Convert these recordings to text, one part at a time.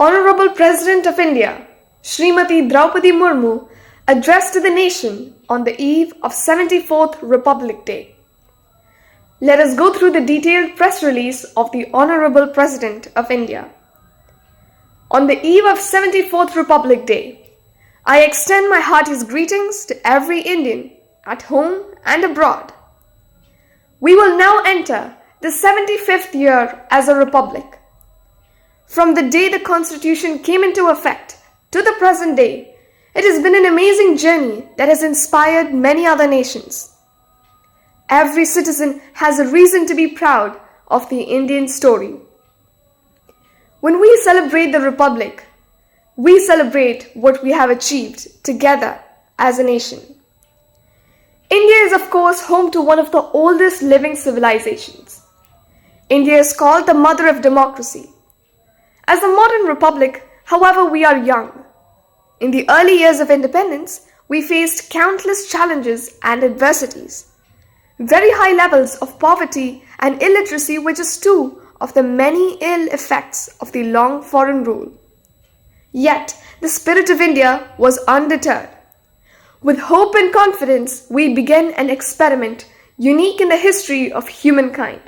Honorable President of India, Srimati Draupadi Murmu, addressed to the nation on the eve of 74th Republic Day. Let us go through the detailed press release of the Honorable President of India. On the eve of 74th Republic Day, I extend my heartiest greetings to every Indian at home and abroad. We will now enter the 75th year as a republic. From the day the Constitution came into effect to the present day, it has been an amazing journey that has inspired many other nations. Every citizen has a reason to be proud of the Indian story. When we celebrate the Republic, we celebrate what we have achieved together as a nation. India is, of course, home to one of the oldest living civilizations. India is called the mother of democracy. As a modern republic, however, we are young. In the early years of independence, we faced countless challenges and adversities. Very high levels of poverty and illiteracy were just two of the many ill effects of the long foreign rule. Yet, the spirit of India was undeterred. With hope and confidence, we began an experiment unique in the history of humankind.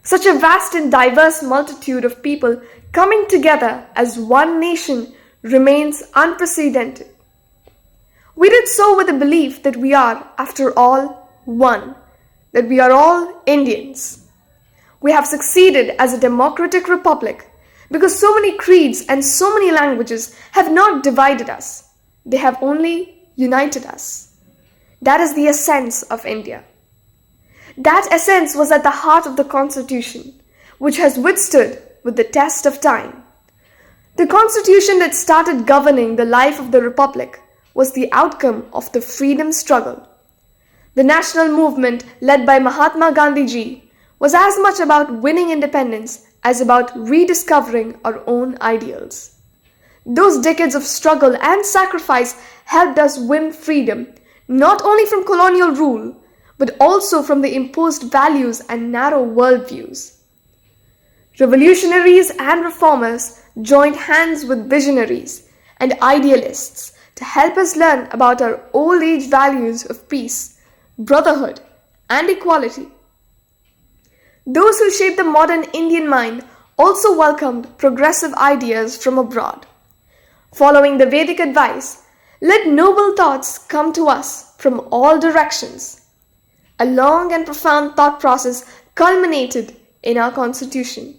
Such a vast and diverse multitude of people coming together as one nation remains unprecedented. We did so with the belief that we are, after all, one, that we are all Indians. We have succeeded as a democratic republic because so many creeds and so many languages have not divided us. They have only united us. That is the essence of India. That essence was at the heart of the Constitution, which has withstood with the test of time. The Constitution that started governing the life of the Republic was the outcome of the freedom struggle. The national movement led by Mahatma Gandhi ji was as much about winning independence as about rediscovering our own ideals. Those decades of struggle and sacrifice helped us win freedom, not only from colonial rule, but also from the imposed values and narrow worldviews. Revolutionaries and reformers joined hands with visionaries and idealists to help us learn about our old age values of peace, brotherhood, and equality. Those who shaped the modern Indian mind also welcomed progressive ideas from abroad. Following the Vedic advice, let noble thoughts come to us from all directions. A long and profound thought process culminated in our Constitution.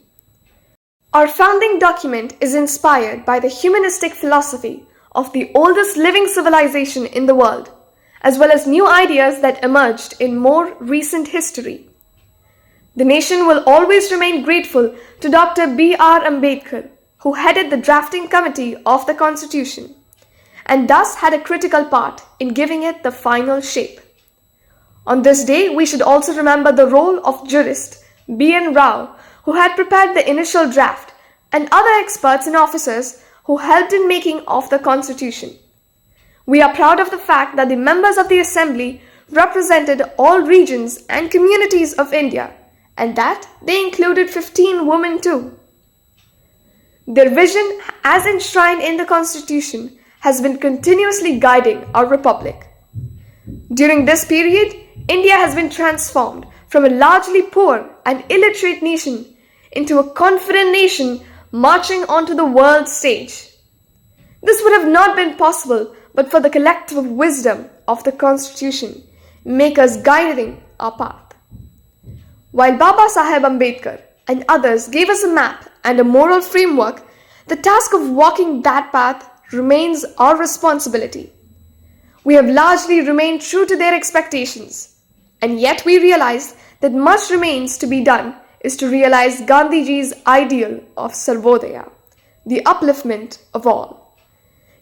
Our founding document is inspired by the humanistic philosophy of the oldest living civilization in the world, as well as new ideas that emerged in more recent history. The nation will always remain grateful to Dr. B.R. Ambedkar, who headed the drafting committee of the Constitution, and thus had a critical part in giving it the final shape. On this day, we should also remember the role of jurist B.N. Rao, who had prepared the initial draft, and other experts and officers who helped in making of the Constitution. We are proud of the fact that the members of the Assembly represented all regions and communities of India, and that they included 15 women too. Their vision, as enshrined in the Constitution, has been continuously guiding our republic. During this period, India has been transformed from a largely poor and illiterate nation into a confident nation marching onto the world stage. This would have not been possible but for the collective wisdom of the Constitution, makers guiding our path. While Baba Saheb Ambedkar and others gave us a map and a moral framework, the task of walking that path remains our responsibility. We have largely remained true to their expectations, and yet we realize that much remains to be done is to realize Gandhiji's ideal of Sarvodaya, the upliftment of all.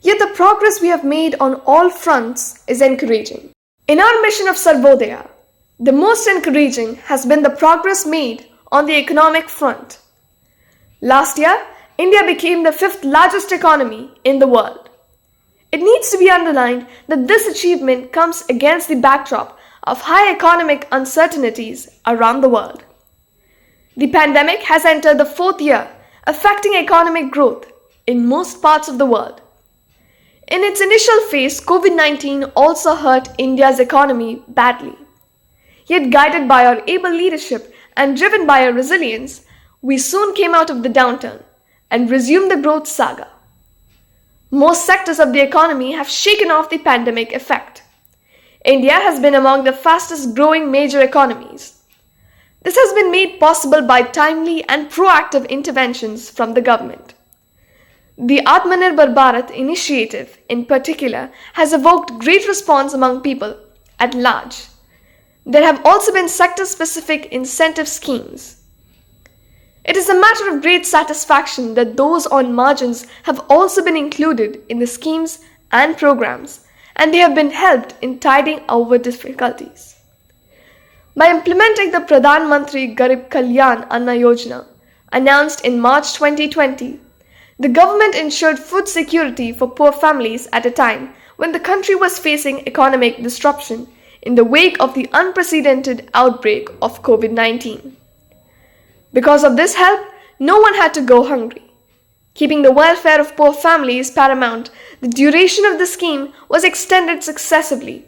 Yet the progress we have made on all fronts is encouraging. In our mission of Sarvodaya, the most encouraging has been the progress made on the economic front. Last year, India became the 5th largest economy in the world. It needs to be underlined that this achievement comes against the backdrop of high economic uncertainties around the world. The pandemic has entered the 4th year, affecting economic growth, in most parts of the world. In its initial phase, COVID-19 also hurt India's economy badly. Yet guided by our able leadership and driven by our resilience, we soon came out of the downturn and resumed the growth saga. Most sectors of the economy have shaken off the pandemic effect. India has been among the fastest growing major economies. This has been made possible by timely and proactive interventions from the government. The Atmanirbhar Bharat initiative, in particular, has evoked great response among people at large. There have also been sector-specific incentive schemes. It is a matter of great satisfaction that those on margins have also been included in the schemes and programs, and they have been helped in tiding over difficulties. By implementing the Pradhan Mantri Garib Kalyan Anna Yojana, announced in March 2020, the government ensured food security for poor families at a time when the country was facing economic disruption in the wake of the unprecedented outbreak of COVID-19. Because of this help, no one had to go hungry. Keeping the welfare of poor families paramount, the duration of the scheme was extended successively,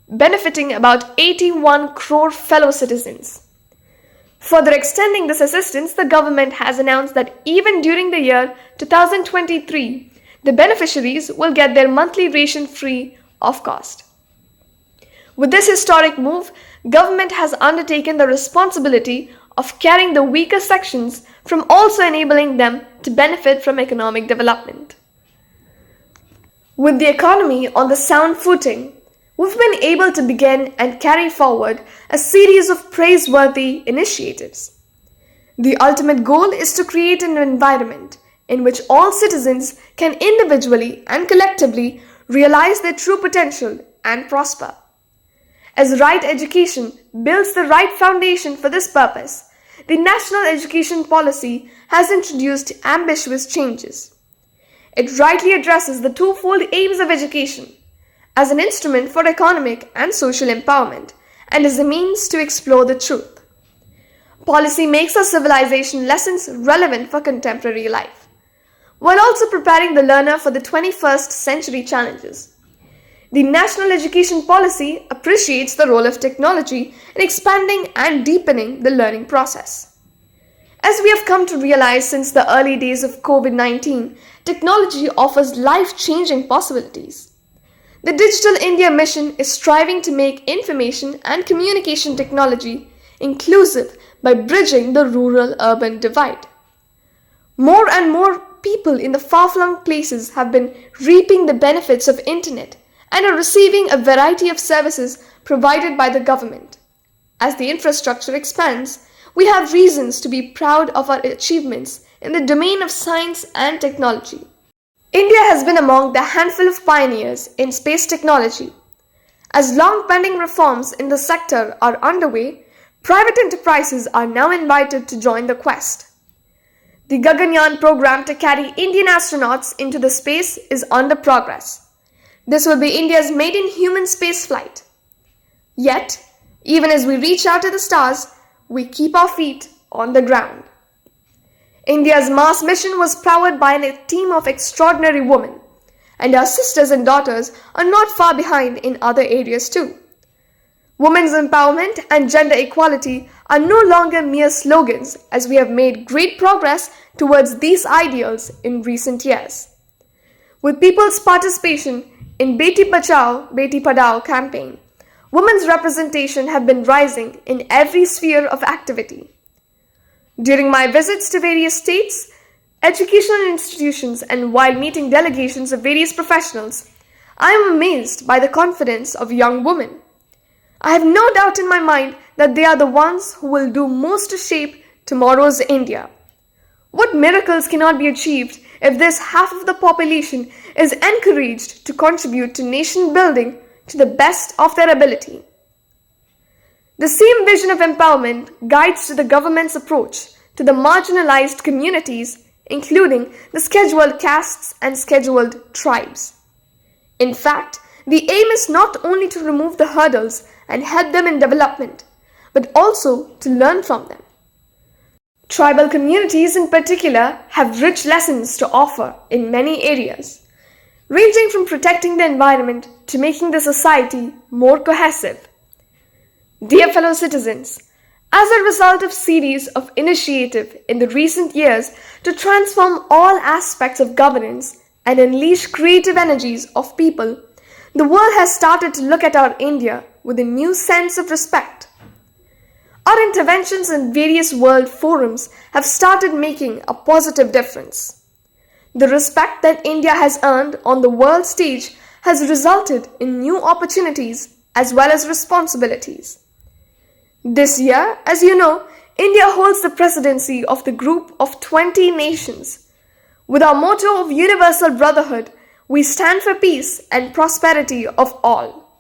benefiting about 81 crore fellow citizens. Further extending this assistance, the government has announced that even during the year 2023, the beneficiaries will get their monthly ration free of cost. With this historic move, government has undertaken the responsibility of carrying the weaker sections from also enabling them to benefit from economic development. With the economy on the sound footing, we've been able to begin and carry forward a series of praiseworthy initiatives. The ultimate goal is to create an environment in which all citizens can individually and collectively realize their true potential and prosper. As right education builds the right foundation for this purpose, the National Education Policy has introduced ambitious changes. It rightly addresses the twofold aims of education as an instrument for economic and social empowerment and as a means to explore the truth. Policy makes our civilization lessons relevant for contemporary life, while also preparing the learner for the 21st century challenges. The National Education Policy appreciates the role of technology in expanding and deepening the learning process. As we have come to realize since the early days of COVID-19, technology offers life-changing possibilities. The Digital India mission is striving to make information and communication technology inclusive by bridging the rural-urban divide. More and more people in the far-flung places have been reaping the benefits of Internet and are receiving a variety of services provided by the government. As the infrastructure expands, we have reasons to be proud of our achievements in the domain of science and technology. India has been among the handful of pioneers in space technology. As long-pending reforms in the sector are underway, private enterprises are now invited to join the quest. The Gaganyaan program to carry Indian astronauts into the space is under progress. This will be India's maiden human space flight. Yet, even as we reach out to the stars, we keep our feet on the ground. India's Mars mission was powered by a team of extraordinary women, and our sisters and daughters are not far behind in other areas too. Women's empowerment and gender equality are no longer mere slogans, as we have made great progress towards these ideals in recent years. With people's participation in Beti Bachao, Beti Padhao campaign, women's representation have been rising in every sphere of activity. During my visits to various states, educational institutions, and while meeting delegations of various professionals, I am amazed by the confidence of young women. I have no doubt in my mind that they are the ones who will do most to shape tomorrow's India. What miracles cannot be achieved if this half of the population is encouraged to contribute to nation building to the best of their ability? The same vision of empowerment guides to the government's approach to the marginalized communities, including the scheduled castes and scheduled tribes. In fact, the aim is not only to remove the hurdles and help them in development, but also to learn from them. Tribal communities in particular have rich lessons to offer in many areas, ranging from protecting the environment to making the society more cohesive. Dear fellow citizens, as a result of series of initiative in the recent years to transform all aspects of governance and unleash creative energies of people, the world has started to look at our India with a new sense of respect. Our interventions in various world forums have started making a positive difference. The respect that India has earned on the world stage has resulted in new opportunities as well as responsibilities. This year, as you know, India holds the presidency of the group of 20 nations. With our motto of universal brotherhood, we stand for peace and prosperity of all.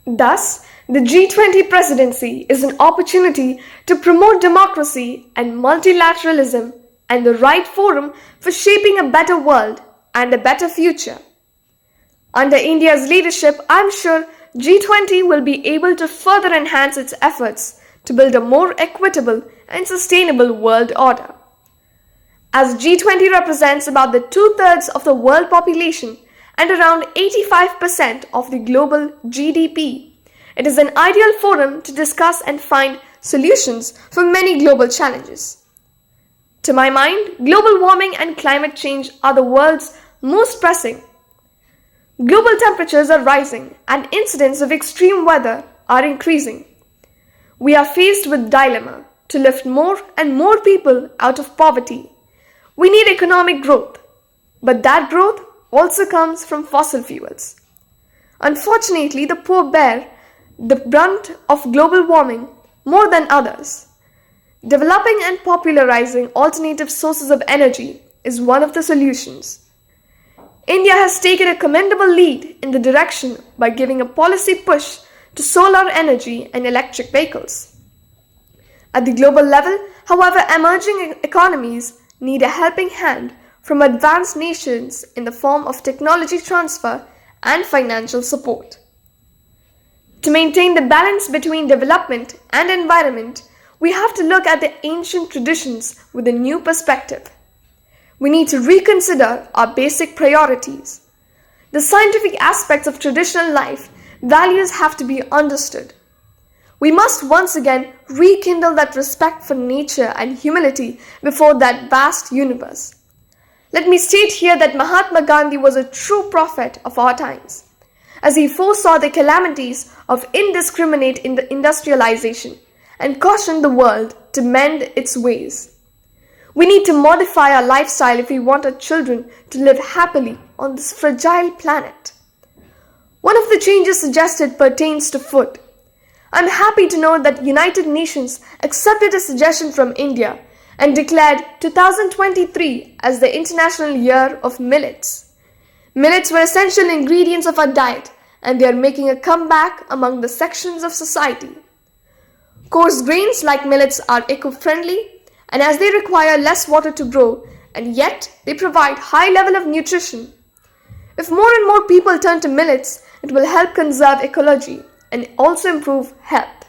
Thus, the G20 presidency is an opportunity to promote democracy and multilateralism and the right forum for shaping a better world and a better future. Under India's leadership, I'm sure G20 will be able to further enhance its efforts to build a more equitable and sustainable world order. As G20 represents about the 2/3 of the world population and around 85% of the global GDP, it is an ideal forum to discuss and find solutions for many global challenges. To my mind, global warming and climate change are the world's most pressing. Global temperatures are rising and incidents of extreme weather are increasing. We are faced with dilemma to lift more and more people out of poverty. We need economic growth, but that growth also comes from fossil fuels. Unfortunately, the poor bear the brunt of global warming more than others. Developing and popularizing alternative sources of energy is one of the solutions. India has taken a commendable lead in the direction by giving a policy push to solar energy and electric vehicles. At the global level, however, emerging economies need a helping hand from advanced nations in the form of technology transfer and financial support. To maintain the balance between development and environment, we have to look at the ancient traditions with a new perspective. We need to reconsider our basic priorities. The scientific aspects of traditional life values have to be understood. We must once again rekindle that respect for nature and humility before that vast universe. Let me state here that Mahatma Gandhi was a true prophet of our times, as he foresaw the calamities of indiscriminate industrialization and cautioned the world to mend its ways. We need to modify our lifestyle if we want our children to live happily on this fragile planet. One of the changes suggested pertains to food. I'm happy to know that United Nations accepted a suggestion from India and declared 2023 as the International Year of Millets. Millets were essential ingredients of our diet, and they are making a comeback among the sections of society. Coarse grains like millets are eco-friendly, and as they require less water to grow, and yet they provide high level of nutrition. If more and more people turn to millets, it will help conserve ecology and also improve health.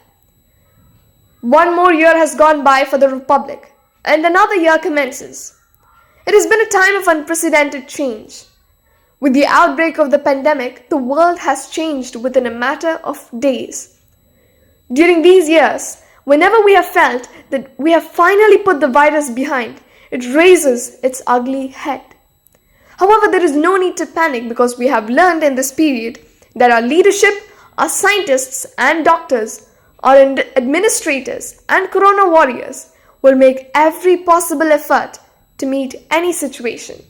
One more year has gone by for the Republic, and another year commences. It has been a time of unprecedented change. With the outbreak of the pandemic, the world has changed within a matter of days. During these years, whenever we have felt that we have finally put the virus behind, it raises its ugly head. However, there is no need to panic because we have learned in this period that our leadership, our scientists and doctors, our administrators and corona warriors will make every possible effort to meet any situation.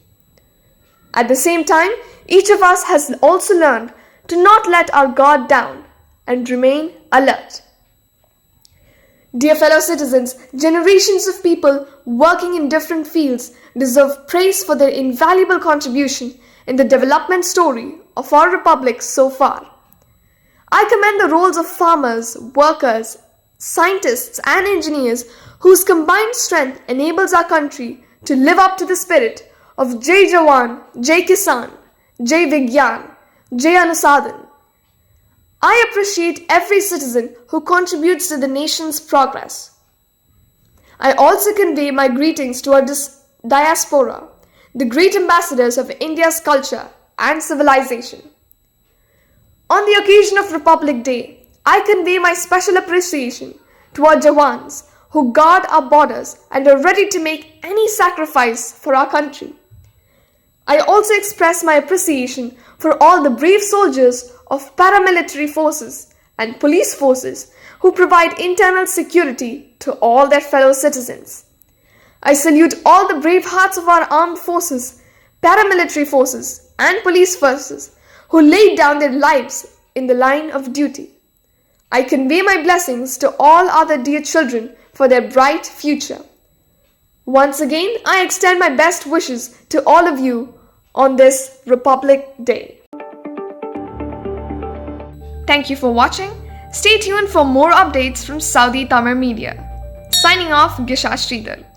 At the same time, each of us has also learned to not let our guard down and remain alert. Dear fellow citizens, generations of people working in different fields deserve praise for their invaluable contribution in the development story of our republic so far. I commend the roles of farmers, workers, scientists and engineers whose combined strength enables our country to live up to the spirit of Jai Jawan, Jai Kisan, Jai Vigyan, Jai Anusadhan. I appreciate every citizen who contributes to the nation's progress. I also convey my greetings to our diaspora, the great ambassadors of India's culture and civilization. On the occasion of Republic Day, I convey my special appreciation to our Jawans who guard our borders and are ready to make any sacrifice for our country. I also express my appreciation for all the brave soldiers of paramilitary forces and police forces who provide internal security to all their fellow citizens. I salute all the brave hearts of our armed forces, paramilitary forces, and police forces who laid down their lives in the line of duty. I convey my blessings to all other dear children for their bright future. Once again, I extend my best wishes to all of you on this Republic Day. Thank you for watching. Stay tuned for more updates from Saudi Tamil Media. Signing off, Gisha Sridhar.